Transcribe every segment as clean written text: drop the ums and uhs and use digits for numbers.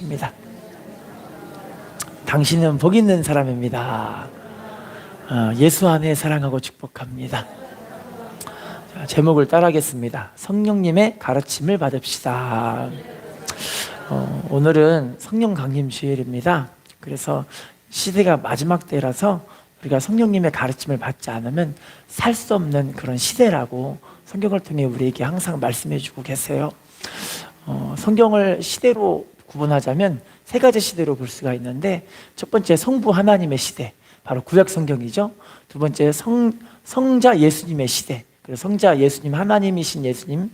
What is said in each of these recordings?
입니다. 당신은 복 있는 사람입니다. 예수 안에 사랑하고 축복합니다. 자, 제목을 따라하겠습니다. 성령님의 가르침을 받읍시다. 오늘은 성령 강림 주일입니다. 그래서 시대가 마지막 때라서 우리가 성령님의 가르침을 받지 않으면 살 수 없는 그런 시대라고 성경을 통해 우리에게 항상 말씀해 주고 계세요. 성경을 시대로 구분하자면 세 가지 시대로 볼 수가 있는데, 첫 번째 성부 하나님의 시대, 바로 구약 성경이죠. 두 번째 성자 예수님의 시대, 그래서 성자 예수님, 하나님이신 예수님,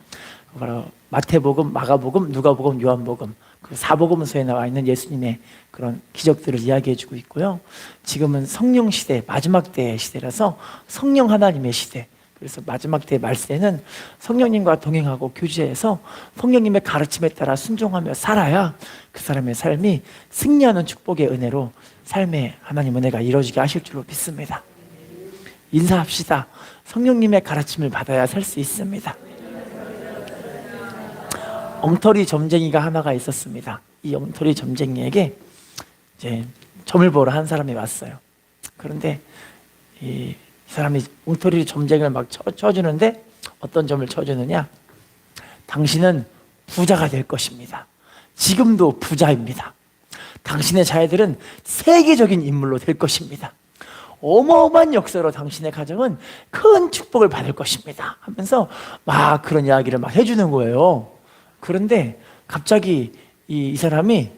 바로 마태복음, 마가복음, 누가복음, 요한복음, 그 사복음서에 나와 있는 예수님의 그런 기적들을 이야기해 주고 있고요. 지금은 성령 시대, 마지막 때의 시대라서 성령 하나님의 시대, 그래서 마지막 때의 말세는 성령님과 동행하고 교제해서 성령님의 가르침에 따라 순종하며 살아야 그 사람의 삶이 승리하는 축복의 은혜로 삶의 하나님 은혜가 이루어지게 하실 줄로 믿습니다. 인사합시다. 성령님의 가르침을 받아야 살 수 있습니다. 엉터리 점쟁이가 하나가 있었습니다. 이 엉터리 점쟁이에게 이제 점을 보러 한 사람이 왔어요. 그런데 이 사람이 엉터리 점쟁이를 막 쳐주는데, 어떤 점을 쳐주느냐? 당신은 부자가 될 것입니다. 지금도 부자입니다. 당신의 자녀들은 세계적인 인물로 될 것입니다. 어마어마한 역사로 당신의 가정은 큰 축복을 받을 것입니다 하면서 막 그런 이야기를 막 해주는 거예요. 그런데 갑자기 이 사람이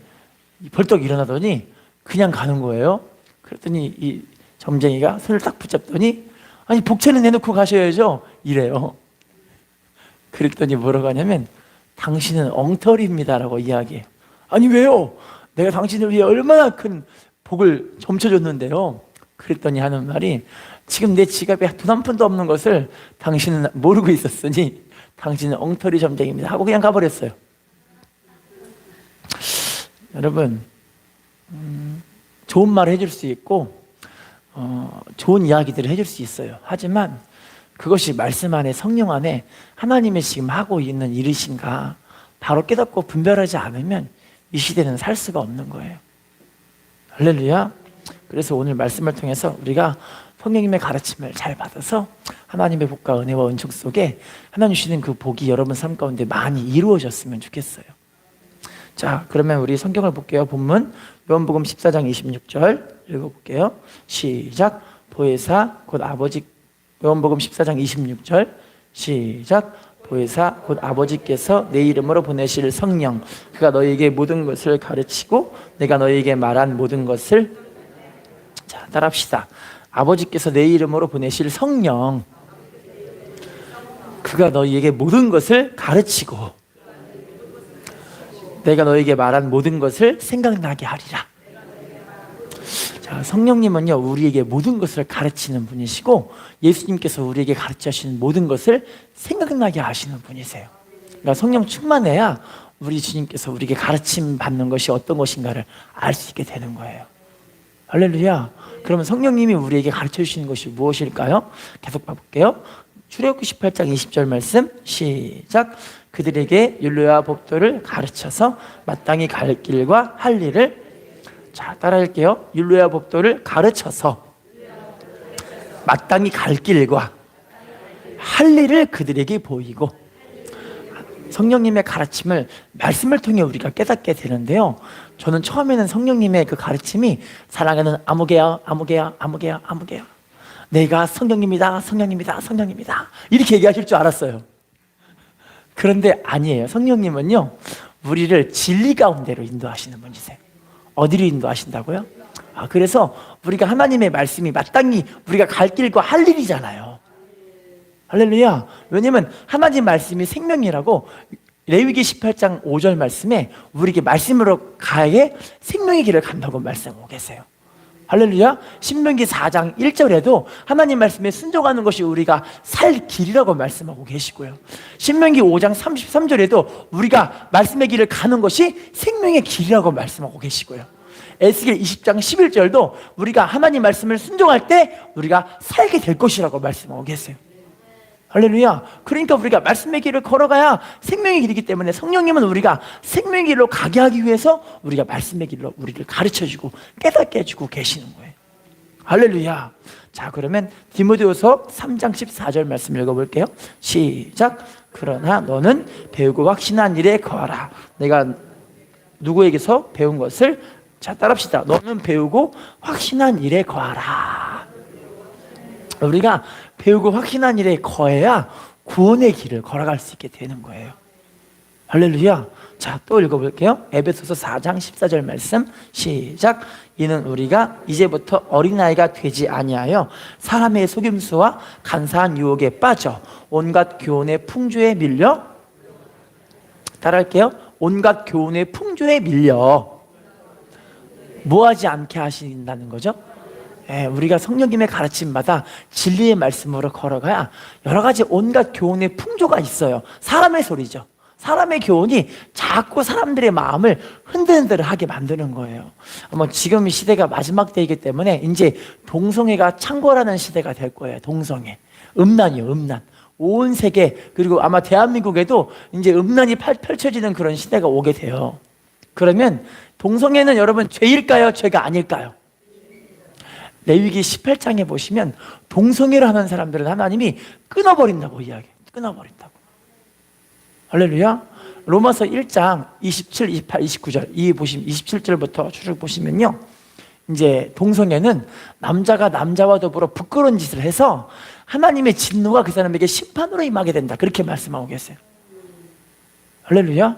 벌떡 일어나더니 그냥 가는 거예요. 그랬더니 이 점쟁이가 손을 딱 붙잡더니, 아니 복채는 내놓고 가셔야죠 이래요. 그랬더니 뭐라고 하냐면, 당신은 엉터리입니다라고 이야기해요. 아니 왜요? 내가 당신을 위해 얼마나 큰 복을 점쳐줬는데요. 그랬더니 하는 말이, 지금 내 지갑에 돈 한 푼도 없는 것을 당신은 모르고 있었으니 당신은 엉터리 점쟁이입니다 하고 그냥 가버렸어요. 여러분, 좋은 말을 해줄 수 있고 좋은 이야기들을 해줄 수 있어요. 하지만 그것이 말씀 안에, 성령 안에 하나님의 지금 하고 있는 일이신가 바로 깨닫고 분별하지 않으면 이 시대는 살 수가 없는 거예요. 할렐루야. 그래서 오늘 말씀을 통해서 우리가 성령님의 가르침을 잘 받아서 하나님의 복과 은혜와 은총 속에 하나님 주시는 그 복이 여러분 삶 가운데 많이 이루어졌으면 좋겠어요. 자, 그러면 우리 성경을 볼게요. 본문 요한복음 14장 26절 읽어볼게요. 시작. 보혜사 곧 아버지, 요한복음 14장 26절 시작. 보혜사 곧 아버지께서 내 이름으로 보내실 성령, 그가 너희에게 모든 것을 가르치고 내가 너희에게 말한 모든 것을, 자 따라합시다. 아버지께서 내 이름으로 보내실 성령, 그가 너희에게 모든 것을 가르치고 내가 너희에게 말한 모든 것을 생각나게 하리라. 자, 성령님은요 우리에게 모든 것을 가르치는 분이시고, 예수님께서 우리에게 가르쳐 주시는 모든 것을 생각나게 하시는 분이세요. 그러니까 성령 충만해야 우리 주님께서 우리에게 가르침 받는 것이 어떤 것인가를 알 수 있게 되는 거예요. 할렐루야. 그러면 성령님이 우리에게 가르쳐 주시는 것이 무엇일까요? 계속 봐볼게요. 출애굽기 18장 20절 말씀 시작. 그들에게 율례와 법도를 가르쳐서 마땅히 갈 길과 할 일을, 자 따라할게요. 율례와 법도를 가르쳐서 마땅히 갈 길과 할 일을 그들에게 보이고, 성령님의 가르침을 말씀을 통해 우리가 깨닫게 되는데요, 저는 처음에는 성령님의 그 가르침이 사랑하는 아무개야 아무개야 아무개야 아무개야, 내가 성령님이다 성령님이다 성령님이다 이렇게 얘기하실 줄 알았어요. 그런데 아니에요. 성령님은요 우리를 진리 가운데로 인도하시는 분이세요. 어디로 인도하신다고요? 그래서 우리가 하나님의 말씀이 마땅히 우리가 갈 길과 할 일이잖아요. 할렐루야. 왜냐면 하나님 말씀이 생명이라고 레위기 18장 5절 말씀에 우리에게 말씀으로 가야 생명의 길을 간다고 말씀하고 계세요. 할렐루야. 신명기 4장 1절에도 하나님 말씀에 순종하는 것이 우리가 살 길이라고 말씀하고 계시고요, 신명기 5장 33절에도 우리가 말씀의 길을 가는 것이 생명의 길이라고 말씀하고 계시고요, 에스겔 20장 11절도 우리가 하나님 말씀을 순종할 때 우리가 살게 될 것이라고 말씀하고 계세요. 할렐루야. 그러니까 우리가 말씀의 길을 걸어가야 생명의 길이기 때문에 성령님은 우리가 생명의 길로 가게 하기 위해서 우리가 말씀의 길로 우리를 가르쳐주고 깨닫게 해주고 계시는 거예요. 할렐루야. 자, 그러면 디모데후서 3장 14절 말씀 읽어볼게요. 시작. 그러나 너는 배우고 확신한 일에 거하라. 내가 누구에게서 배운 것을, 자, 따라합시다. 너는 배우고 확신한 일에 거하라. 우리가 배우고 확신한 일에 거해야 구원의 길을 걸어갈 수 있게 되는 거예요. 할렐루야. 자, 또 읽어볼게요. 에베소서 4장 14절 말씀 시작. 이는 우리가 이제부터 어린아이가 되지 아니하여 사람의 속임수와 간사한 유혹에 빠져 온갖 교훈의 풍조에 밀려, 따라할게요. 온갖 교훈의 풍조에 밀려 뭐하지 않게 하신다는 거죠? 우리가 성령님의 가르침마다 진리의 말씀으로 걸어가야 여러 가지 온갖 교훈의 풍조가 있어요. 사람의 소리죠. 사람의 교훈이 자꾸 사람들의 마음을 흔들흔들하게 만드는 거예요. 지금 이 시대가 마지막 때이기 때문에 이제 동성애가 창궐하는 시대가 될 거예요. 동성애, 음란이요, 음란. 온 세계, 그리고 아마 대한민국에도 이제 음란이 펼쳐지는 그런 시대가 오게 돼요. 그러면 동성애는 여러분 죄일까요? 죄가 아닐까요? 레위기 18장에 보시면 동성애를 하는 사람들은 하나님이 끊어버린다고 이야기해요. 끊어버린다고. 할렐루야. 로마서 1장 27, 28, 29절 이 보시면 27절부터 쭉 보시면요, 이제 동성애는 남자가 남자와 더불어 부끄러운 짓을 해서 하나님의 진노가 그 사람에게 심판으로 임하게 된다, 그렇게 말씀하고 계세요. 할렐루야.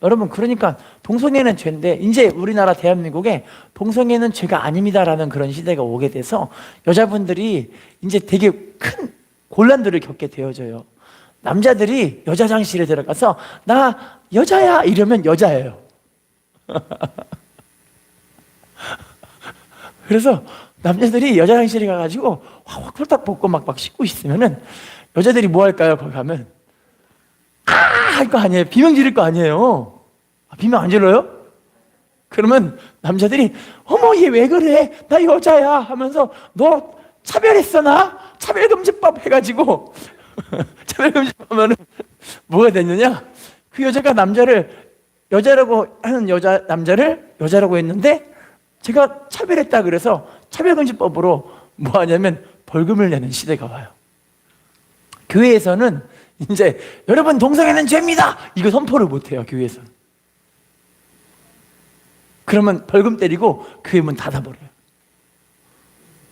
여러분, 그러니까 동성애는 죄인데 이제 우리나라 대한민국에 동성애는 죄가 아닙니다라는 그런 시대가 오게 돼서 여자분들이 이제 되게 큰 곤란들을 겪게 되어져요. 남자들이 여자 장실에 들어가서 나 여자야 이러면 여자예요. 그래서 남자들이 여자 장실에 가가지고 확 홀딱 벗고 막 씻고 있으면은 여자들이 뭐 할까요? 거기 가면 할 거 아니에요. 비명 지를 거 아니에요. 비명 안 질러요? 그러면 남자들이 어머 얘 왜 그래? 나 여자야 하면서 너 차별했어 나? 차별금지법 해가지고 차별금지법 하면은 뭐가 됐느냐? 그 여자가 남자를 여자라고 하는 남자를 여자라고 했는데 제가 차별했다 그래서 차별금지법으로 뭐 하냐면 벌금을 내는 시대가 와요. 교회에서는 이제 여러분 동성애는 죄입니다 이거 선포를 못해요. 교회에서는. 그러면 벌금 때리고 교회 문 닫아버려요.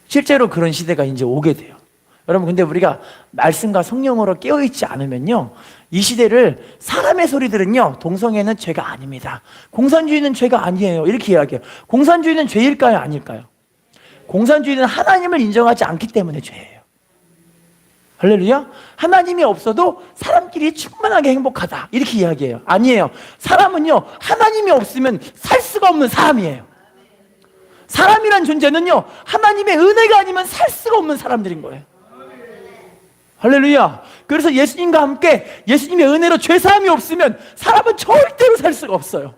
실제로 그런 시대가 이제 오게 돼요. 여러분, 근데 우리가 말씀과 성령으로 깨어있지 않으면요, 이 시대를 사람의 소리들은요, 동성애는 죄가 아닙니다, 공산주의는 죄가 아니에요 이렇게 이야기해요. 공산주의는 죄일까요? 아닐까요? 공산주의는 하나님을 인정하지 않기 때문에 죄예요. 할렐루야. 하나님이 없어도 사람끼리 충만하게 행복하다 이렇게 이야기해요. 아니에요. 사람은요, 하나님이 없으면 살 수가 없는 사람이에요. 사람이란 존재는요, 하나님의 은혜가 아니면 살 수가 없는 사람들인 거예요. 할렐루야. 그래서 예수님과 함께 예수님의 은혜로 죄사함이 없으면 사람은 절대로 살 수가 없어요.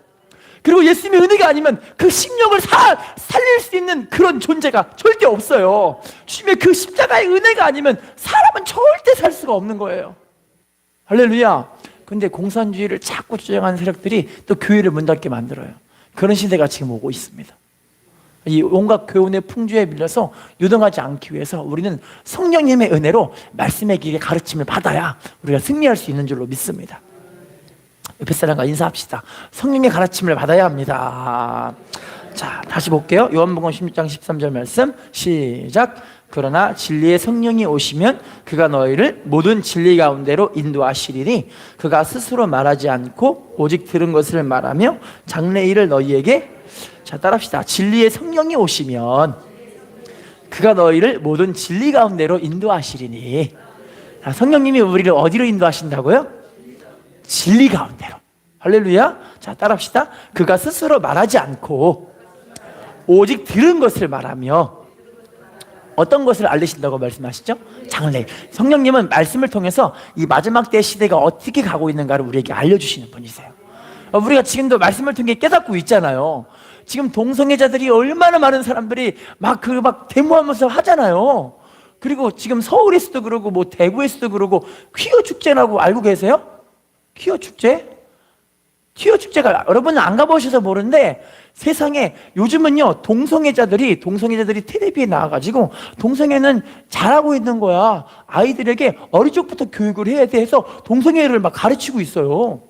그리고 예수님의 은혜가 아니면 그 심령을 살릴 수 있는 그런 존재가 절대 없어요. 주님의 그 십자가의 은혜가 아니면 사람은 절대 살 수가 없는 거예요. 할렐루야. 근데 공산주의를 자꾸 주장하는 세력들이 또 교회를 문 닫게 만들어요. 그런 시대가 지금 오고 있습니다. 이 온갖 교훈의 풍조에 밀려서 유동하지 않기 위해서 우리는 성령님의 은혜로 말씀의 길의 가르침을 받아야 우리가 승리할 수 있는 줄로 믿습니다. 옆에 사람과 인사합시다. 성령의 가르침을 받아야 합니다. 자, 다시 볼게요. 요한복음 16장 13절 말씀 시작. 그러나 진리의 성령이 오시면 그가 너희를 모든 진리 가운데로 인도하시리니 그가 스스로 말하지 않고 오직 들은 것을 말하며 장래일을 너희에게, 자, 따라합시다. 진리의 성령이 오시면 그가 너희를 모든 진리 가운데로 인도하시리니. 자, 성령님이 우리를 어디로 인도하신다고요? 진리 가운데로. 할렐루야. 자, 따라합시다. 그가 스스로 말하지 않고 오직 들은 것을 말하며, 어떤 것을 알리신다고 말씀하시죠? 장래. 성령님은 말씀을 통해서 이 마지막 때 시대가 어떻게 가고 있는가를 우리에게 알려주시는 분이세요. 우리가 지금도 말씀을 통해 깨닫고 있잖아요. 지금 동성애자들이 얼마나 많은 사람들이 막 데모하면서 하잖아요. 그리고 지금 서울에서도 그러고 뭐 대구에서도 그러고 퀴어 축제라고 알고 계세요? 퀴어 축제? 퀴어 축제가 여러분은 안 가보셔서 모르는데 세상에 요즘은요 동성애자들이 텔레비에 나와가지고 동성애는 잘하고 있는 거야. 아이들에게 어릴 적부터 교육을 해야 돼 해서 동성애를 막 가르치고 있어요.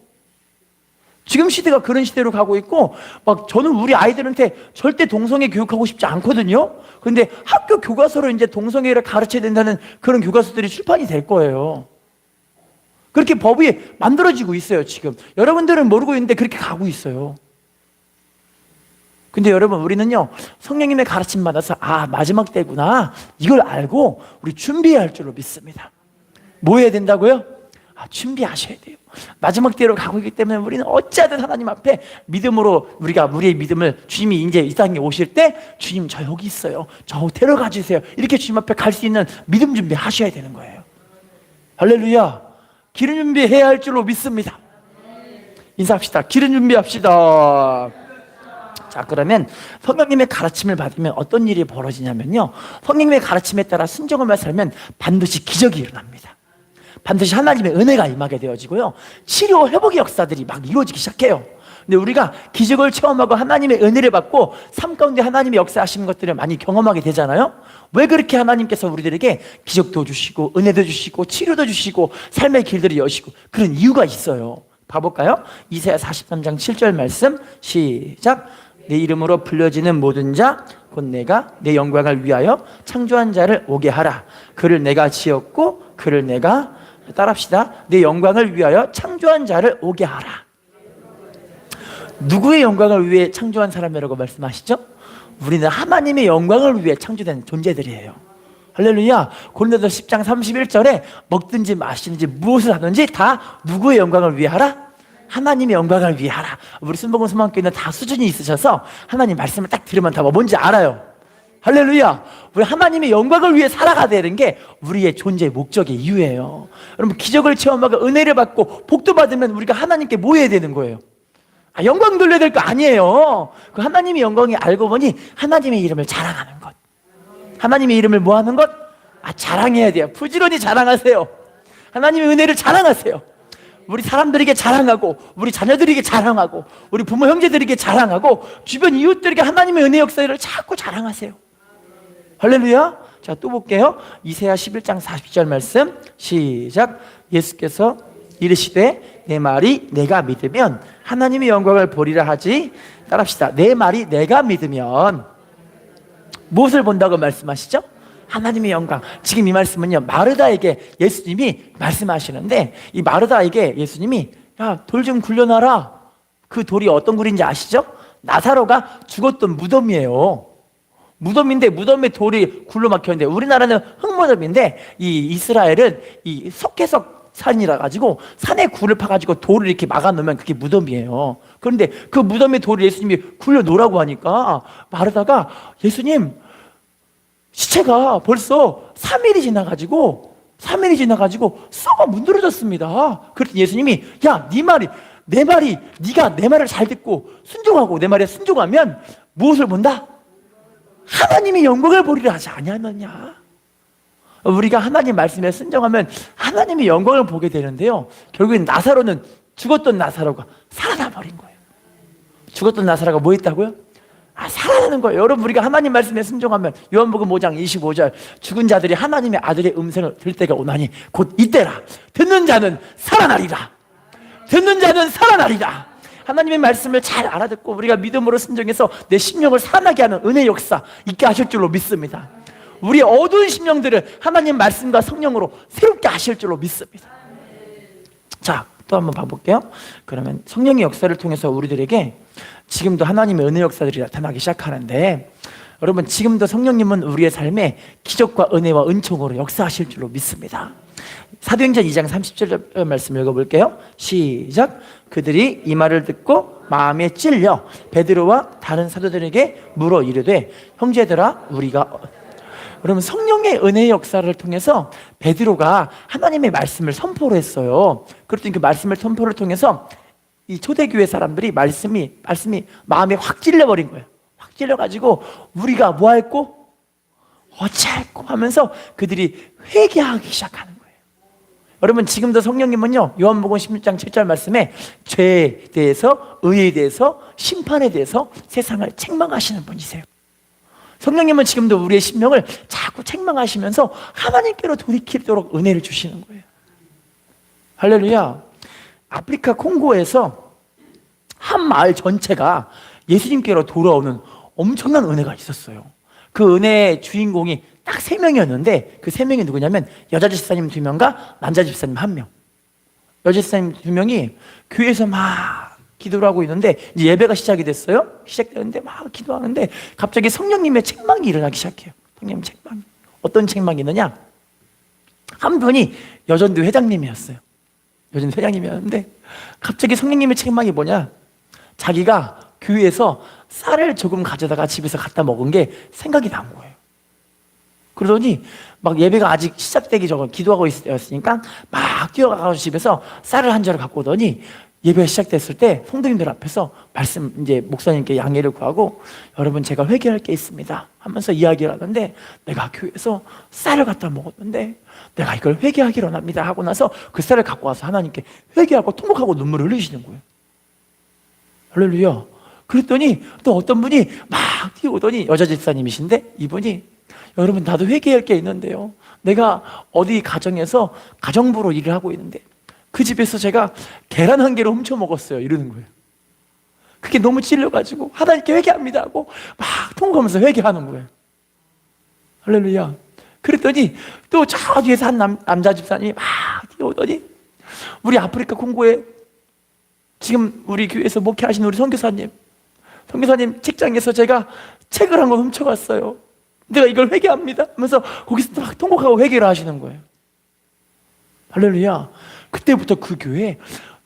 지금 시대가 그런 시대로 가고 있고, 막 저는 우리 아이들한테 절대 동성애 교육하고 싶지 않거든요. 근데 학교 교과서로 이제 동성애를 가르쳐야 된다는 그런 교과서들이 출판이 될 거예요. 그렇게 법이 만들어지고 있어요. 지금 여러분들은 모르고 있는데 그렇게 가고 있어요. 근데 여러분, 우리는요 성령님의 가르침 받아서 마지막 때구나 이걸 알고 우리 준비해야 할 줄로 믿습니다. 뭐 해야 된다고요? 준비하셔야 돼요. 마지막 때로 가고 있기 때문에 우리는 어찌하든 하나님 앞에 믿음으로 우리의 믿음을, 주님이 이제 이 땅에 오실 때 주님 저 여기 있어요, 저 데려가 주세요, 이렇게 주님 앞에 갈 수 있는 믿음 준비하셔야 되는 거예요. 할렐루야. 기름 준비해야 할 줄로 믿습니다. 인사합시다. 기름 준비합시다. 자, 그러면 성령님의 가르침을 받으면 어떤 일이 벌어지냐면요, 성령님의 가르침에 따라 순종하며 살면 반드시 기적이 일어납니다. 반드시 하나님의 은혜가 임하게 되어지고요, 치료 회복의 역사들이 막 이루어지기 시작해요. 근데 우리가 기적을 체험하고 하나님의 은혜를 받고 삶 가운데 하나님의 역사하시는 것들을 많이 경험하게 되잖아요. 왜 그렇게 하나님께서 우리들에게 기적도 주시고 은혜도 주시고 치료도 주시고 삶의 길들을 여시고 그런 이유가 있어요. 봐볼까요? 이사야 43장 7절 말씀 시작. 내 이름으로 불려지는 모든 자 곧 내가 내 영광을 위하여 창조한 자를 오게 하라. 그를 내가 지었고 그를 내가, 따라합시다, 내 영광을 위하여 창조한 자를 오게 하라. 누구의 영광을 위해 창조한 사람이라고 말씀하시죠? 우리는 하나님의 영광을 위해 창조된 존재들이에요. 할렐루야. 고린도서 10장 31절에 먹든지 마시든지 무엇을 하든지 다 누구의 영광을 위해 하라? 하나님의 영광을 위해 하라. 우리 순복음 소망교회는 다 수준이 있으셔서 하나님 말씀을 딱 들으면 다 뭔지 알아요. 할렐루야. 우리 하나님의 영광을 위해 살아가야 되는 게 우리의 존재의 목적의 이유예요. 여러분, 기적을 체험하고 은혜를 받고 복도 받으면 우리가 하나님께 뭐 해야 되는 거예요? 영광 돌려야 될 거 아니에요. 그 하나님의 영광이 알고 보니 하나님의 이름을 자랑하는 것. 하나님의 이름을 뭐 하는 것? 자랑해야 돼요. 부지런히 자랑하세요. 하나님의 은혜를 자랑하세요. 우리 사람들에게 자랑하고, 우리 자녀들에게 자랑하고, 우리 부모 형제들에게 자랑하고, 주변 이웃들에게 하나님의 은혜 역사를 자꾸 자랑하세요. 할렐루야. 자, 또 볼게요. 이사야 11장 40절 말씀 시작. 예수께서 이르시되 내 말이 내가 믿으면 하나님의 영광을 보리라 하지. 따라합시다. 내 말이 내가 믿으면 무엇을 본다고 말씀하시죠? 하나님의 영광. 지금 이 말씀은요, 마르다에게 예수님이 말씀하시는데, 이 마르다에게 예수님이 돌 좀 굴려놔라. 그 돌이 어떤 굴인지 아시죠? 나사로가 죽었던 무덤이에요. 무덤인데 무덤에 돌이 굴러 막혔는데, 우리나라는 흙무덤인데 이 이스라엘은 이 석회석 산이라 가지고 산에 굴을 파가지고 돌을 이렇게 막아놓으면 그게 무덤이에요. 그런데 그 무덤에 돌을 예수님이 굴려놓으라고 하니까 마르다가, 예수님, 시체가 벌써 3일이 지나가지고 썩어 문드러졌습니다. 그랬더니 예수님이, 야, 내 말이 네가 내 말을 잘 듣고 순종하고 내 말에 순종하면 무엇을 본다? 하나님의 영광을 보리라 하지 아니하느냐. 우리가 하나님 말씀에 순종하면 하나님의 영광을 보게 되는데요, 결국엔 나사로는, 죽었던 나사로가 살아나 버린 거예요. 죽었던 나사로가 뭐 했다고요? 살아나는 거예요. 여러분, 우리가 하나님 말씀에 순종하면 요한복음 5장 25절 죽은 자들이 하나님의 아들의 음성을 들을 때가 오나니 곧 이때라. 듣는 자는 살아나리라. 듣는 자는 살아나리라. 하나님의 말씀을 잘 알아듣고 우리가 믿음으로 순종해서 내 심령을 살아나게 하는 은혜 역사 있게 하실 줄로 믿습니다. 우리의 어두운 심령들을 하나님 말씀과 성령으로 새롭게 하실 줄로 믿습니다. 자, 또 한번 봐볼게요. 그러면 성령의 역사를 통해서 우리들에게 지금도 하나님의 은혜 역사들이 나타나기 시작하는데, 여러분, 지금도 성령님은 우리의 삶에 기적과 은혜와 은총으로 역사하실 줄로 믿습니다. 사도행전 2장 30절 말씀 읽어볼게요. 시작. 그들이 이 말을 듣고 마음에 찔려 베드로와 다른 사도들에게 물어 이르되, 형제들아, 우리가, 여러분, 성령의 은혜의 역사를 통해서 베드로가 하나님의 말씀을 선포를 했어요. 그랬더니 그 말씀을 선포를 통해서 이 초대교회 사람들이 말씀이 마음에 확 찔려버린 거예요. 확 찔려가지고 우리가 뭐 했고? 어찌할꼬 하면서 그들이 회개하기 시작하는 거예요. 여러분, 지금도 성령님은요, 요한복음 16장 7절 말씀에 죄에 대해서, 의에 대해서, 심판에 대해서 세상을 책망하시는 분이세요. 성령님은 지금도 우리의 심령을 자꾸 책망하시면서 하나님께로 돌이키도록 은혜를 주시는 거예요. 할렐루야. 아프리카 콩고에서 한 마을 전체가 예수님께로 돌아오는 엄청난 은혜가 있었어요. 그 은혜의 주인공이 딱 3명이었는데 그 3명이 누구냐면 여자 집사님 2명과 남자 집사님 1명. 여자 집사님 2명이 교회에서 막 기도를 하고 있는데 이제 예배가 시작이 됐어요. 시작되는데 막 기도하는데 갑자기 성령님의 책망이 일어나기 시작해요. 성령님 책망이. 어떤 책망이 있느냐? 한 분이 여전도 회장님이었어요. 여전도 회장님이었는데 갑자기 성령님의 책망이 뭐냐? 자기가 교회에서 쌀을 조금 가져다가 집에서 갖다 먹은 게 생각이 난 거예요. 그러더니 막 예배가 아직 시작되기 전에 기도하고 있었으니까 막 뛰어가서 집에서 쌀을 한 절을 갖고 오더니 예배가 시작됐을 때 성도님들 앞에서 이제 목사님께 양해를 구하고 여러분 제가 회개할 게 있습니다 하면서 이야기를 하는데 내가 교회에서 쌀을 갖다 먹었는데 내가 이걸 회개하기로 합니다 하고 나서 그 쌀을 갖고 와서 하나님께 회개하고 통곡하고 눈물을 흘리시는 거예요. 할렐루야. 그랬더니 또 어떤 분이 막 뛰어오더니 여자 집사님이신데 이분이 여러분 나도 회개할 게 있는데요, 내가 어디 가정에서 가정부로 일을 하고 있는데 그 집에서 제가 계란 1개를 훔쳐 먹었어요 이러는 거예요. 그게 너무 찔려가지고 하나님께 회개합니다 하고 막 통곡하면서 회개하는 거예요. 할렐루야. 그랬더니 또 저 뒤에서 한 남자 집사님이 막 뛰어오더니 우리 아프리카 콩고에 지금 우리 교회에서 목회하시는 우리 선교사님 책장에서 제가 책을 한 권 훔쳐갔어요, 내가 이걸 회개합니다 하면서 거기서 막 통곡하고 회개를 하시는 거예요. 할렐루야. 그때부터 그 교회에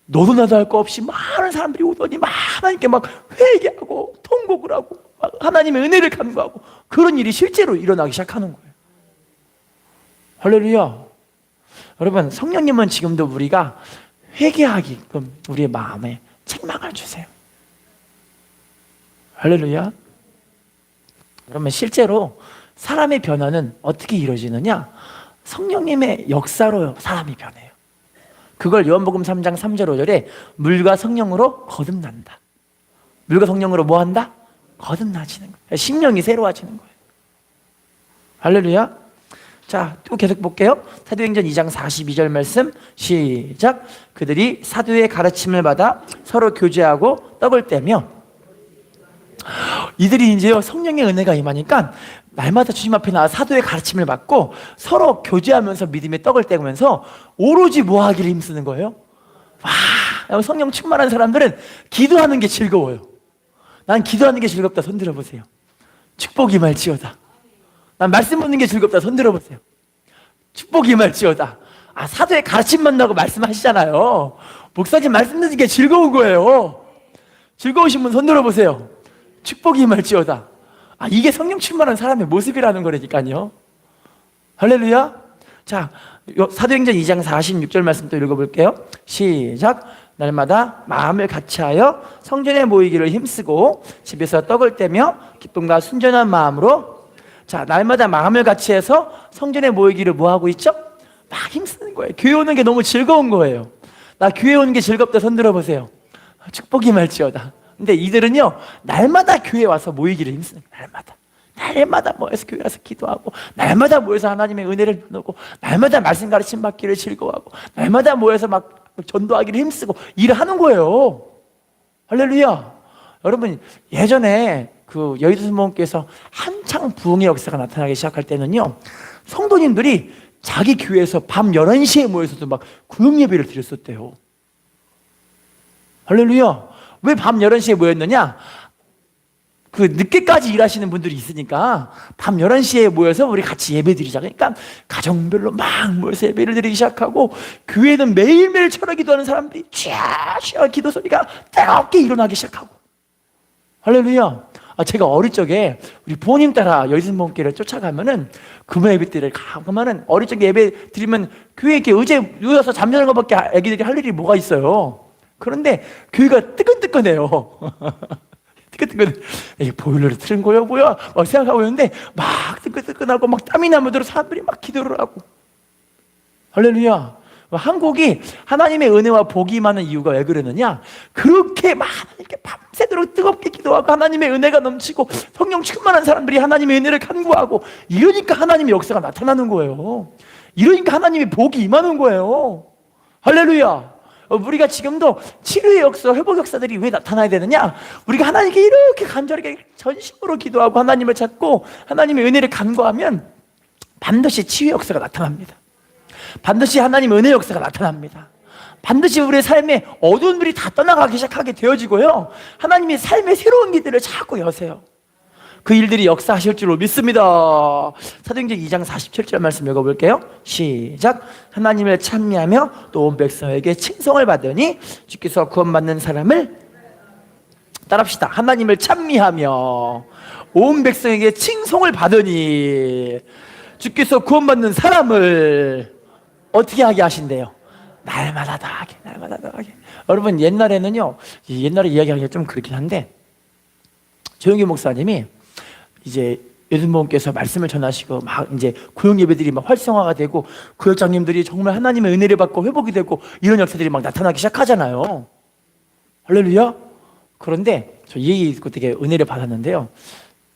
너도 나도 할 거 없이 많은 사람들이 오더니 막 하나님께 막 회개하고 통곡을 하고 막 하나님의 은혜를 간구하고 그런 일이 실제로 일어나기 시작하는 거예요. 할렐루야. 여러분, 성령님은 지금도 우리가 회개하게끔 우리의 마음에 책망을 주세요. 할렐루야. 그러면 실제로 사람의 변화는 어떻게 이루어지느냐? 성령님의 역사로 사람이 변해요. 그걸 요한복음 3장 3절 5절에 물과 성령으로 거듭난다. 물과 성령으로 뭐 한다? 거듭나지는 거예요. 심령이 새로워지는 거예요. 할렐루야. 자, 또 계속 볼게요. 사도행전 2장 42절 말씀 시작. 그들이 사도의 가르침을 받아 서로 교제하고 떡을 떼며, 이들이 이제요 성령의 은혜가 임하니까 날마다 주님 앞에 나와 사도의 가르침을 받고 서로 교제하면서 믿음의 떡을 떼면서 오로지 뭐 하기를 힘쓰는 거예요? 와, 성령 충만한 사람들은 기도하는 게 즐거워요. 난 기도하는 게 즐겁다 손 들어보세요. 축복이 임할지어다. 난 말씀 듣는 게 즐겁다 손 들어보세요. 축복이 임할지어다. 사도의 가르침 만나고 말씀하시잖아요. 목사님 말씀 듣는 게 즐거운 거예요. 즐거우신 분 손 들어보세요. 축복이 임할지어다. 이게 성령 충만한 사람의 모습이라는 거라니까요. 할렐루야. 자, 사도행전 2장 46절 말씀 또 읽어볼게요. 시작. 날마다 마음을 같이하여 성전에 모이기를 힘쓰고 집에서 떡을 떼며 기쁨과 순전한 마음으로. 자, 날마다 마음을 같이해서 성전에 모이기를 뭐 하고 있죠? 막 힘쓰는 거예요. 교회 오는 게 너무 즐거운 거예요. 나 교회 오는 게 즐겁다 손 들어보세요. 축복이 임할지어다. 근데 이들은요 날마다 교회에 와서 모이기를 힘쓰는 거예요. 날마다 모여서 교회 와서 기도하고, 날마다 모여서 하나님의 은혜를 나누고, 날마다 말씀 가르침 받기를 즐거워하고, 날마다 모여서 막 전도하기를 힘쓰고 일을 하는 거예요. 할렐루야. 여러분, 예전에 그 여의도 순복음교회에서 한창 부흥의 역사가 나타나기 시작할 때는요 성도님들이 자기 교회에서 밤 11시에 모여서도 막 구역 예배를 드렸었대요. 할렐루야. 왜 밤 11시에 모였느냐? 그 늦게까지 일하시는 분들이 있으니까 밤 11시에 모여서 우리 같이 예배 드리자. 그러니까 가정별로 막 모여서 예배를 드리기 시작하고, 교회는 매일매일 철학 기도하는 사람들이 쥐야 기도 소리가 뜨겁게 일어나기 시작하고. 할렐루야. 제가 어릴 적에 우리 부모님 따라 여의도순복음교회를 쫓아가면은 금요 예배 때를 가면은 어릴 적에 예배 드리면 교회에 이렇게 의자에 누워서 잠자는 것밖에 애기들이 할 일이 뭐가 있어요. 그런데 교회가 뜨끈뜨끈해요. 뜨끈뜨끈. 이게 보일러를 틀은 거야 뭐야 막 생각하고 있는데 막 뜨끈뜨끈하고 막 땀이 나면서 사람들이 막 기도를 하고. 할렐루야. 한국이 하나님의 은혜와 복이 많은 이유가 왜 그러느냐, 그렇게 막 이렇게 밤새도록 뜨겁게 기도하고 하나님의 은혜가 넘치고 성령 충만한 사람들이 하나님의 은혜를 간구하고, 이러니까 하나님의 역사가 나타나는 거예요. 이러니까 하나님의 복이 임하는 거예요. 할렐루야. 우리가 지금도 치료의 역사, 회복 역사들이 왜 나타나야 되느냐, 우리가 하나님께 이렇게 간절하게 전심으로 기도하고 하나님을 찾고 하나님의 은혜를 간구하면 반드시 치유의 역사가 나타납니다. 반드시 하나님의 은혜 역사가 나타납니다. 반드시 우리의 삶에 어두운 불이 다 떠나가기 시작하게 되어지고요, 하나님이 삶의 새로운 길들을 자꾸 여세요. 그 일들이 역사하실 줄로 믿습니다. 사도행전 2장 47절 말씀 읽어볼게요. 시작. 하나님을 찬미하며 또 온 백성에게 칭송을 받으니 주께서 구원받는 사람을, 따라합시다. 하나님을 찬미하며 온 백성에게 칭송을 받으니 주께서 구원받는 사람을 어떻게 하게 하신대요? 날마다 더하게, 날마다 더하게. 여러분, 옛날에는요, 옛날에 이야기하기가 좀 그렇긴 한데, 조영기 목사님이 이제 여든모험께서 말씀을 전하시고 막 이제 구역 예배들이 막 활성화가 되고 구역장님들이 정말 하나님의 은혜를 받고 회복이 되고 이런 역사들이 막 나타나기 시작하잖아요. 할렐루야. 그런데 저 이 얘기 듣고 되게 은혜를 받았는데요,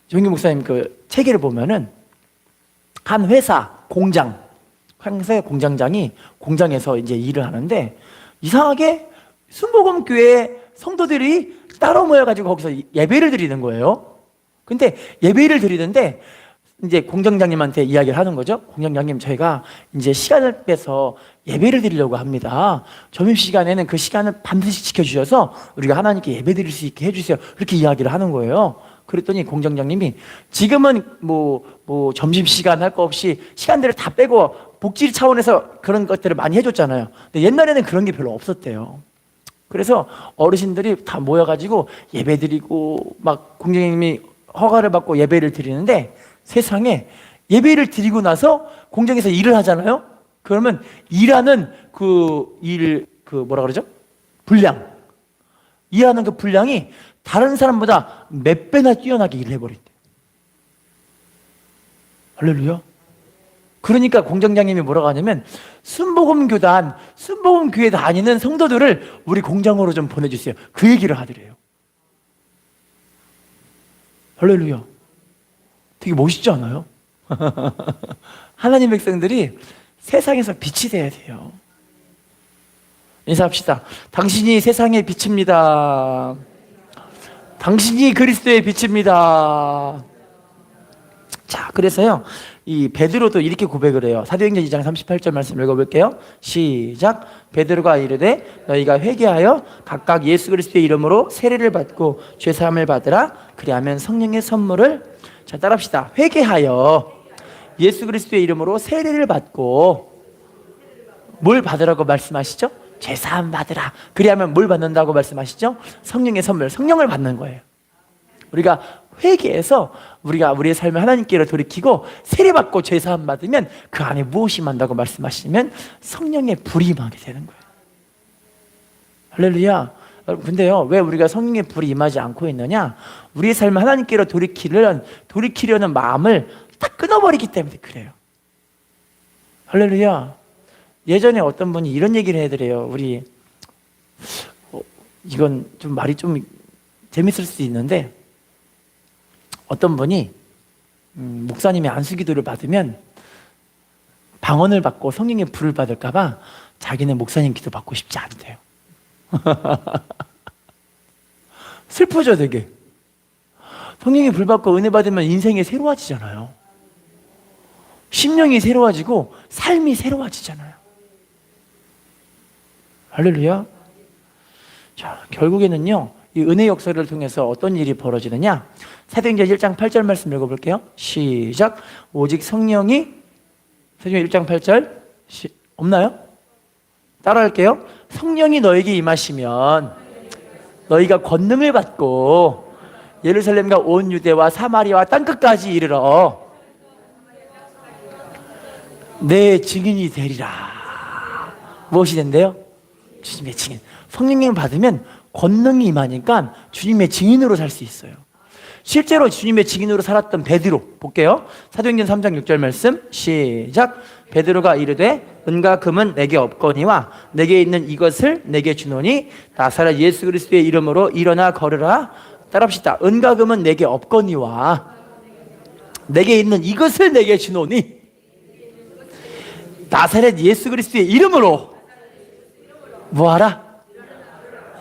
조영기 목사님 그 책을 보면은 한 회사 공장, 항상 공장장이 공장에서 이제 일을 하는데, 이상하게 순복음교회 성도들이 따로 모여가지고 거기서 예배를 드리는 거예요. 근데 예배를 드리는데 이제 공장장님한테 이야기를 하는 거죠. 공장장님, 저희가 이제 시간을 빼서 예배를 드리려고 합니다. 점심시간에는 그 시간을 반드시 지켜주셔서 우리가 하나님께 예배 드릴 수 있게 해주세요. 이렇게 이야기를 하는 거예요. 그랬더니 공장장님이 지금은 뭐 점심시간 할 거 없이 시간들을 다 빼고 복지 차원에서 그런 것들을 많이 해줬잖아요. 근데 옛날에는 그런 게 별로 없었대요. 그래서 어르신들이 다 모여가지고 예배드리고 막 공장장님이 허가를 받고 예배를 드리는데, 세상에 예배를 드리고 나서 공장에서 일을 하잖아요. 그러면 일하는 뭐라 그러죠? 분량. 일하는 그 분량이 다른 사람보다 몇 배나 뛰어나게 일을 해버린대요. 할렐루야. 그러니까 공장장님이 뭐라고 하냐면, 순복음교단, 순복음교회 다니는 성도들을 우리 공장으로 좀 보내주세요. 그 얘기를 하더래요. 할렐루야. 되게 멋있지 않아요? 하나님 백성들이 세상에서 빛이 돼야 돼요. 인사합시다. 당신이 세상의 빛입니다. 당신이 그리스도의 빛입니다. 자, 그래서요, 이 베드로도 이렇게 고백을 해요. 사도행전 2장 38절 말씀 읽어볼게요. 시작. 베드로가 이르되 너희가 회개하여 각각 예수 그리스도의 이름으로 세례를 받고 죄사함을 받으라. 그리하면 성령의 선물을, 자, 따라합시다. 회개하여 예수 그리스도의 이름으로 세례를 받고 뭘 받으라고 말씀하시죠? 죄사함 받으라. 그리하면 뭘 받는다고 말씀하시죠? 성령의 선물, 성령을 받는 거예요. 우리가 회개해서 우리가 우리의 삶을 하나님께로 돌이키고 세례받고 죄사함 받으면 그 안에 무엇이 임한다고 말씀하시면 성령의 불이 임하게 되는 거예요. 할렐루야. 근데요, 왜 우리가 성령의 불이 임하지 않고 있느냐? 우리의 삶을 하나님께로 돌이키려는 마음을 딱 끊어버리기 때문에 그래요. 할렐루야. 예전에 어떤 분이 이런 얘기를 해드려요. 우리 이건 좀 말이 좀 재밌을 수 있는데, 어떤 분이 목사님의 안수기도를 받으면 방언을 받고 성령의 불을 받을까봐 자기는 목사님 기도 받고 싶지 않대요. 슬프죠, 되게. 성령의 불 받고 은혜 받으면 인생이 새로워지잖아요. 심령이 새로워지고 삶이 새로워지잖아요. 할렐루야. 자, 결국에는요, 이 은혜 역사를 통해서 어떤 일이 벌어지느냐? 사도행전 1장 8절 말씀 읽어볼게요. 시작. 오직 성령이, 사도행전 1장 8절 없나요? 따라할게요. 성령이 너에게 임하시면 너희가 권능을 받고 예루살렘과 온 유대와 사마리아와 땅끝까지 이르러 내 증인이 되리라. 무엇이 된대요? 주님의 증인. 성령님을 받으면 권능이 임하니까 주님의 증인으로 살 수 있어요. 실제로 주님의 증인으로 살았던 베드로 볼게요. 사도행전 3장 6절 말씀 시작. 베드로가 이르되 은과 금은 내게 없거니와 내게 있는 이것을 내게 주노니 나사렛 예수 그리스도의 이름으로 일어나 걸으라. 따라합시다. 은과 금은 내게 없거니와 내게 있는 이것을 내게 주노니 나사렛 예수 그리스도의 이름으로 뭐하라?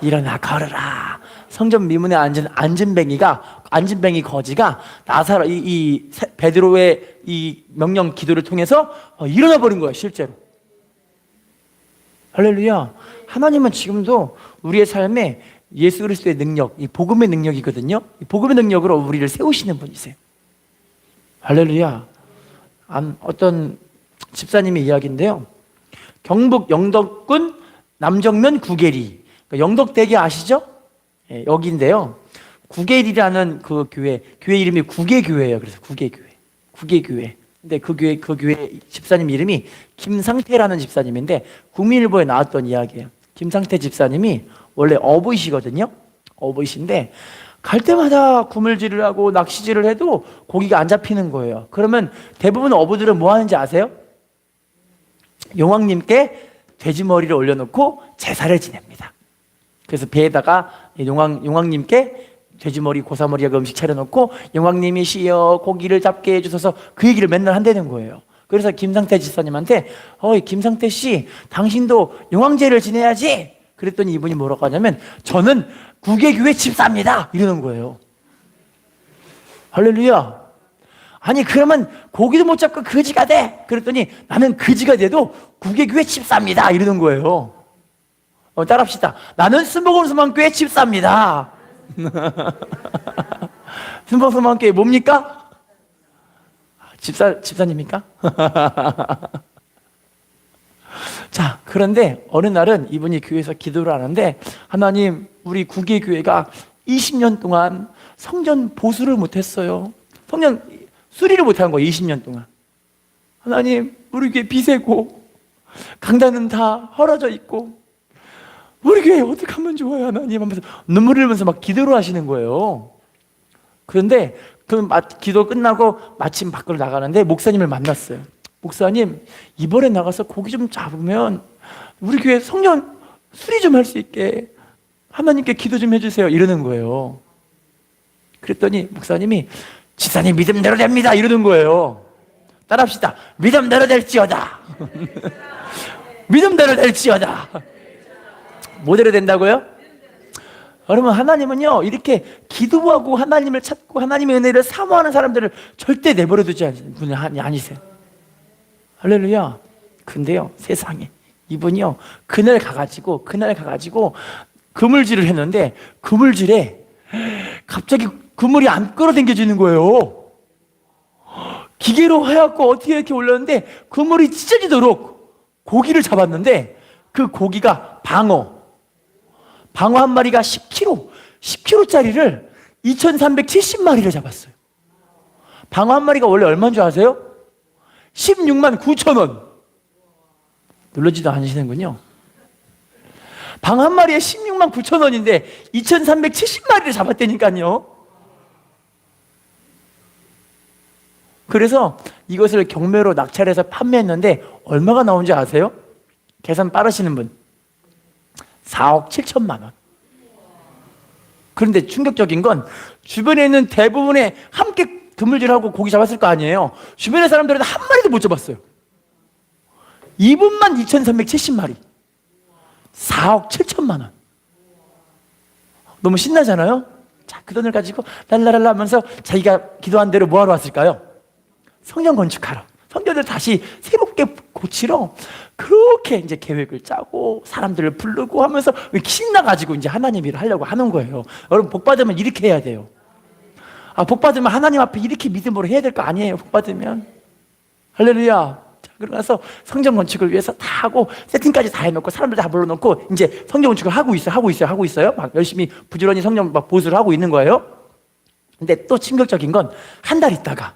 일어나 걸으라. 성전 미문에 앉은 안진뱅이 거지가 나사렛 이 베드로의 이 명령 기도를 통해서 일어나 버린 거예요. 실제로. 할렐루야. 하나님은 지금도 우리의 삶에 예수 그리스도의 능력, 이 복음의 능력이거든요. 이 복음의 능력으로 우리를 세우시는 분이세요. 할렐루야. 어떤 집사님의 이야기인데요. 경북 영덕군 남정면 구계리, 영덕대교 아시죠? 예, 여기인데요. 구계리라는 그 교회 이름이 구계교회예요. 그래서 구계교회. 근데 그 교회 집사님 이름이 김상태라는 집사님인데 국민일보에 나왔던 이야기예요. 김상태 집사님이 원래 어부이시거든요. 어부이신데 갈 때마다 구물질을 하고 낚시질을 해도 고기가 안 잡히는 거예요. 그러면 대부분 어부들은 뭐 하는지 아세요? 용왕님께 돼지머리를 올려놓고 제사를 지냅니다. 그래서 배에다가 용왕님께 돼지머리, 고사머리하고 음식 차려놓고 용왕님이 시여 고기를 잡게 해주셔서 그 얘기를 맨날 한다는 거예요. 그래서 김상태 집사님한테 김상태 씨 당신도 용왕제를 지내야지. 그랬더니 이분이 뭐라고 하냐면 저는 구계교회 집사입니다 이러는 거예요. 할렐루야. 아니 그러면 고기도 못 잡고 거지가 돼. 그랬더니 나는 거지가 돼도 구계교회 집사입니다 이러는 거예요. 따라합시다. 나는 순복음소망교회 집사입니다. 순복음소망교회 뭡니까? 집사님입니까? 자, 그런데 어느 날은 이분이 교회에서 기도를 하는데 하나님, 우리 구계교회가 20년 동안 성전 보수를 못했어요. 성전 수리를 못한 거예요. 20년 동안. 하나님, 우리 교회 비세고 강단은 다 헐어져 있고 우리 교회 어떻게 하면 좋아요 하나님 하면서 눈물을 흘리면서 막 기도를 하시는 거예요. 그런데 그 기도 끝나고 마침 밖으로 나가는데 목사님을 만났어요. 목사님, 이번에 나가서 고기 좀 잡으면 우리 교회 성전 수리 좀 할 수 있게 하나님께 기도 좀 해주세요 이러는 거예요. 그랬더니 목사님이 집사님 믿음대로 됩니다 이러는 거예요. 따라합시다. 믿음대로 될지어다. 믿음대로 될지어다. 뭐대로 된다고요? 여러분, 하나님은요 이렇게 기도하고 하나님을 찾고 하나님의 은혜를 사모하는 사람들을 절대 내버려 두지 않으시는 분이 아니세요. 할렐루야. 근데요 세상에 이분이요 그날 가가지고 그물질을 했는데 그물질에 갑자기 그물이 안 끌어당겨지는 거예요. 기계로 해갖고 어떻게 이렇게 올렸는데 그물이 찢어지도록 고기를 잡았는데 그 고기가 방어 한 마리가 10kg짜리를 2370마리를 잡았어요. 방어 한 마리가 원래 얼마인 줄 아세요? 16만 9천 원. 놀라지도 않으시는군요. 방어 한 마리에 16만 9천 원인데 2370마리를 잡았다니까요. 그래서 이것을 경매로 낙찰해서 판매했는데 얼마가 나온지 아세요? 계산 빠르시는 분 4억 7천만 원. 그런데 충격적인 건 주변에 있는 대부분의 함께 그물질하고 고기 잡았을 거 아니에요. 주변의 사람들은 한 마리도 못 잡았어요. 이분만 2370마리 4억 7천만 원. 너무 신나잖아요. 자, 그 돈을 가지고 랄라랄라 하면서 자기가 기도한 대로 뭐하러 왔을까요? 성전 건축하러, 성전을 다시 새롭게 고치러 그렇게 이제 계획을 짜고 사람들을 부르고 하면서 신나가지고 이제 하나님 일을 하려고 하는 거예요. 여러분, 복 받으면 이렇게 해야 돼요. 복 받으면 하나님 앞에 이렇게 믿음으로 해야 될 거 아니에요. 복 받으면. 할렐루야. 자, 그러고 나서 성전 건축을 위해서 다 하고 세팅까지 다 해놓고 사람들 다 불러놓고 이제 성전 건축을 하고 있어요. 막 열심히 부지런히 성전 막 보수를 하고 있는 거예요. 근데 또 충격적인 건 한 달 있다가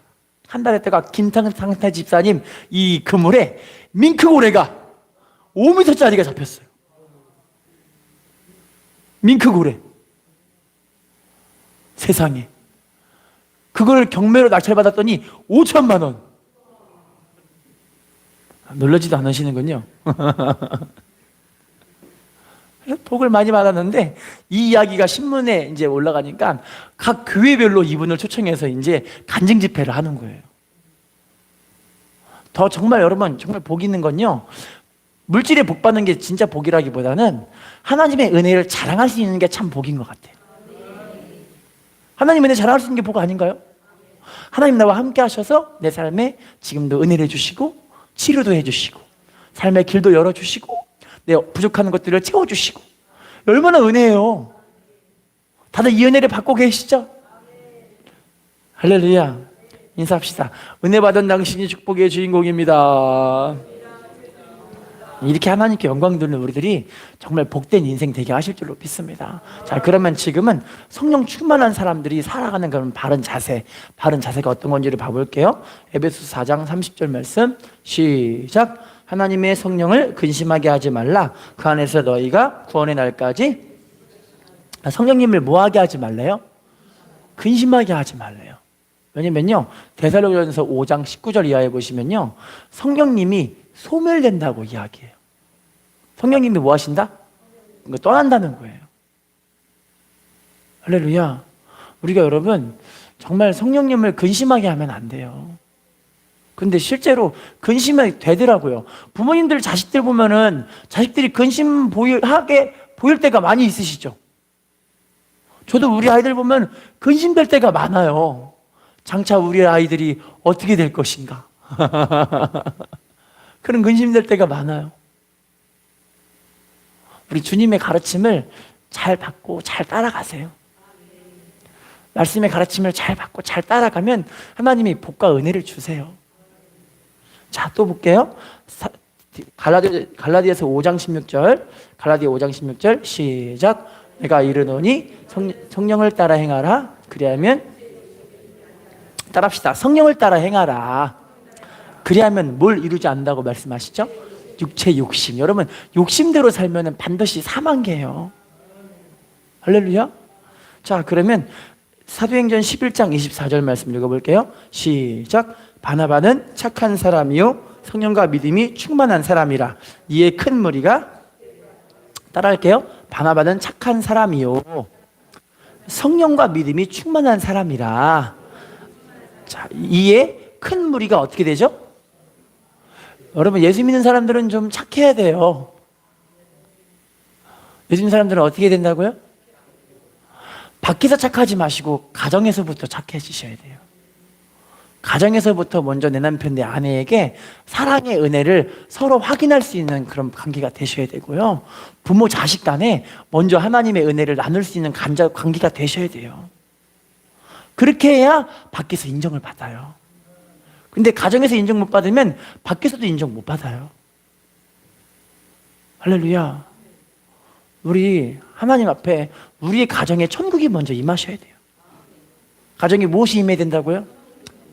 김상태 집사님 이 그물에 밍크고래가 5m짜리가 잡혔어요. 밍크고래. 세상에. 그걸 경매로 낙찰받았더니 5천만 원. 놀라지도 않으시는군요. 복을 많이 받았는데 이 이야기가 신문에 이제 올라가니까 각 교회별로 이분을 초청해서 이제 간증 집회를 하는 거예요. 더 정말 여러분 정말 복 있는 건요, 물질에 복 받는 게 진짜 복이라기보다는 하나님의 은혜를 자랑할 수 있는 게 참 복인 것 같아요. 하나님 은혜 자랑할 수 있는 게 복 아닌가요? 하나님 나와 함께 하셔서 내 삶에 지금도 은혜를 주시고 치료도 해주시고 삶의 길도 열어주시고 내 부족한 것들을 채워주시고, 얼마나 은혜예요. 다들 이 은혜를 받고 계시죠? 할렐루야. 인사합시다. 은혜 받은 당신이 축복의 주인공입니다. 이렇게 하나님께 영광 돌리는 우리들이 정말 복된 인생 되게 하실 줄로 믿습니다. 자, 그러면 지금은 성령 충만한 사람들이 살아가는 그런 바른 자세가 어떤 건지를 봐볼게요. 에베소서 4장 30절 말씀 시작. 하나님의 성령을 근심하게 하지 말라. 그 안에서 너희가 구원의 날까지. 성령님을 뭐하게 하지 말래요? 근심하게 하지 말래요. 왜냐면요, 데살로니가전서 5장 19절 이하에 보시면요, 성령님이 소멸된다고 이야기해요. 성령님이 뭐 하신다? 떠난다는 거예요. 할렐루야. 우리가 여러분 정말 성령님을 근심하게 하면 안 돼요. 근데 실제로 근심이 되더라고요. 부모님들 자식들 보면은 자식들이 근심 보일 때가 많이 있으시죠? 저도 우리 아이들 보면 근심될 때가 많아요. 장차 우리 아이들이 어떻게 될 것인가. 그런 근심될 때가 많아요. 우리 주님의 가르침을 잘 받고 잘 따라가세요. 말씀의 가르침을 잘 받고 잘 따라가면 하나님이 복과 은혜를 주세요. 자, 또 볼게요. 갈라디아서 5장 16절, 갈라디아 5장 16절 시작. 내가 이르노니 성령을 따라 행하라. 그리하면, 따라합시다. 성령을 따라 행하라. 그리하면 뭘 이루지 않는다고 말씀하시죠? 육체 욕심. 여러분 욕심대로 살면 반드시 사망해요. 할렐루야. 자, 그러면 사도행전 11장 24절 말씀 읽어볼게요. 시작. 바나바는 착한 사람이요 성령과 믿음이 충만한 사람이라. 이에 큰 무리가, 따라할게요. 바나바는 착한 사람이요 성령과 믿음이 충만한 사람이라. 자, 이에 큰 무리가 어떻게 되죠? 여러분 예수 믿는 사람들은 좀 착해야 돼요. 예수 믿는 사람들은 어떻게 된다고요? 밖에서 착하지 마시고 가정에서부터 착해지셔야 돼요. 가정에서부터 먼저 내 남편, 내 아내에게 사랑의 은혜를 서로 확인할 수 있는 그런 관계가 되셔야 되고요. 부모, 자식 간에 먼저 하나님의 은혜를 나눌 수 있는 관계가 되셔야 돼요. 그렇게 해야 밖에서 인정을 받아요. 근데 가정에서 인정 못 받으면 밖에서도 인정 못 받아요. 할렐루야. 우리 하나님 앞에 우리의 가정에 천국이 먼저 임하셔야 돼요. 가정에 무엇이 임해야 된다고요?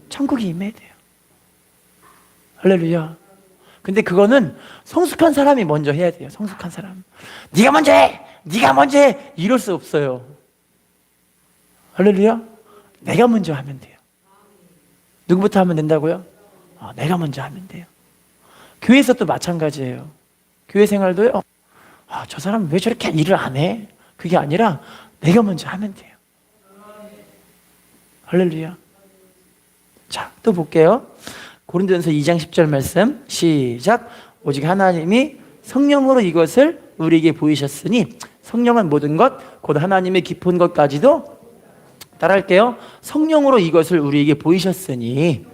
천국이 임해야 돼요. 할렐루야. 근데 그거는 성숙한 사람이 먼저 해야 돼요. 성숙한 사람. 네가 먼저 해! 네가 먼저 해! 이럴 수 없어요. 할렐루야. 내가 먼저 하면 돼요. 누구부터 하면 된다고요? 내가 먼저 하면 돼요. 교회에서도 마찬가지예요. 교회 생활도요. 저 사람 왜 저렇게 일을 안 해? 그게 아니라 내가 먼저 하면 돼요. 할렐루야. 자, 또 볼게요. 고린도전서 2장 10절 말씀 시작. 오직 하나님이 성령으로 이것을 우리에게 보이셨으니 성령은 모든 것 곧 하나님의 깊은 것까지도, 따라할게요. 성령으로 이것을 우리에게 보이셨으니.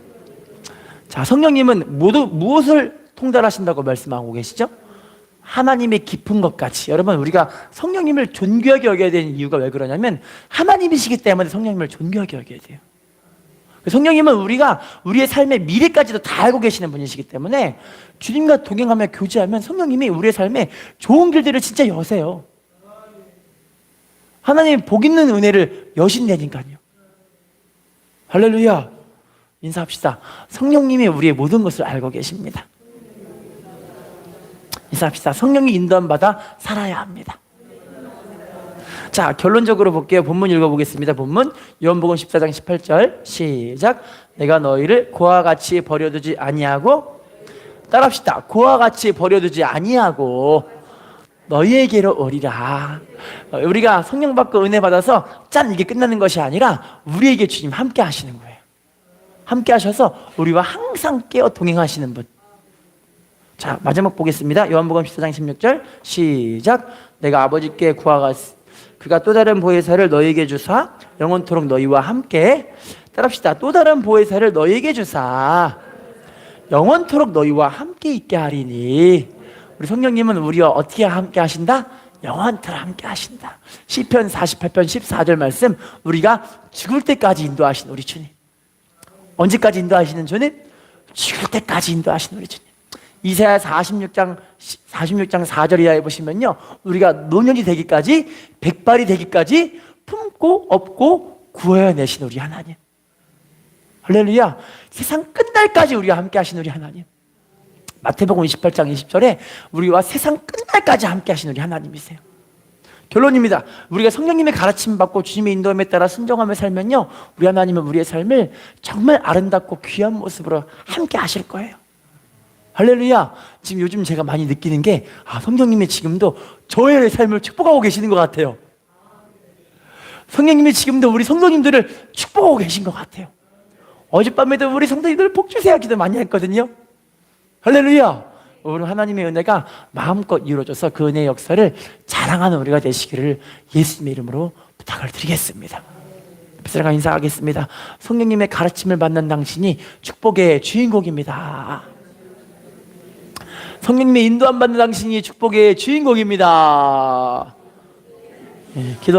자, 성령님은 무엇을 통달하신다고 말씀하고 계시죠? 하나님의 깊은 것까지. 여러분 우리가 성령님을 존귀하게 여겨야 되는 이유가 왜 그러냐면 하나님이시기 때문에 성령님을 존귀하게 여겨야 돼요. 성령님은 우리가 우리의 삶의 미래까지도 다 알고 계시는 분이시기 때문에 주님과 동행하며 교제하면 성령님이 우리의 삶에 좋은 길들을 진짜 여세요. 하나님 복 있는 은혜를 여신다니까요. 할렐루야. 인사합시다. 성령님이 우리의 모든 것을 알고 계십니다. 인사합시다. 성령이 인도함 받아 살아야 합니다. 자, 결론적으로 볼게요. 본문 읽어보겠습니다. 본문 요한복음 14장 18절 시작. 내가 너희를 고와 같이 버려두지 아니하고, 따라합시다. 고와 같이 버려두지 아니하고 너희에게로 오리라. 우리가 성령 받고 은혜 받아서 짠 이게 끝나는 것이 아니라 우리에게 주님 함께 하시는 거예요. 함께 하셔서 우리와 항상 깨어 동행하시는 분. 자, 마지막 보겠습니다. 요한복음 14장 16절 시작. 내가 아버지께 구하가 그가 또 다른 보혜사를 너희에게 주사 영원토록 너희와 함께, 따라합시다. 또 다른 보혜사를 너희에게 주사 영원토록 너희와 함께 있게 하리니. 우리 성령님은 우리와 어떻게 함께 하신다? 영원토록 함께 하신다. 시편 48편 14절 말씀, 우리가 죽을 때까지 인도하신 우리 주님. 언제까지 인도하시는 주님? 죽을 때까지 인도하시는 우리 주님. 이사야 46장 4절 이하에 보시면요, 우리가 노년이 되기까지, 백발이 되기까지 품고 업고 구해내신 우리 하나님. 할렐루야. 세상 끝날까지 우리와 함께 하신 우리 하나님. 마태복음 28장 20절에 우리와 세상 끝날까지 함께 하신 우리 하나님이세요. 결론입니다. 우리가 성령님의 가르침 받고 주님의 인도함에 따라 순종하며 살면요, 우리 하나님은 우리의 삶을 정말 아름답고 귀한 모습으로 함께 하실 거예요. 할렐루야. 지금 요즘 제가 많이 느끼는 게, 성령님이 지금도 저의 삶을 축복하고 계시는 것 같아요. 성령님이 지금도 우리 성도님들을 축복하고 계신 것 같아요. 어젯밤에도 우리 성도님들 복 주세요 기도 많이 했거든요. 할렐루야. 오늘 하나님의 은혜가 마음껏 이루어져서 그 은혜의 역사를 자랑하는 우리가 되시기를 예수님의 이름으로 부탁을 드리겠습니다. 뵙사랑과 인사하겠습니다. 성령님의 가르침을 받는 당신이 축복의 주인공입니다. 성령님의 인도함 받는 당신이 축복의 주인공입니다. 기도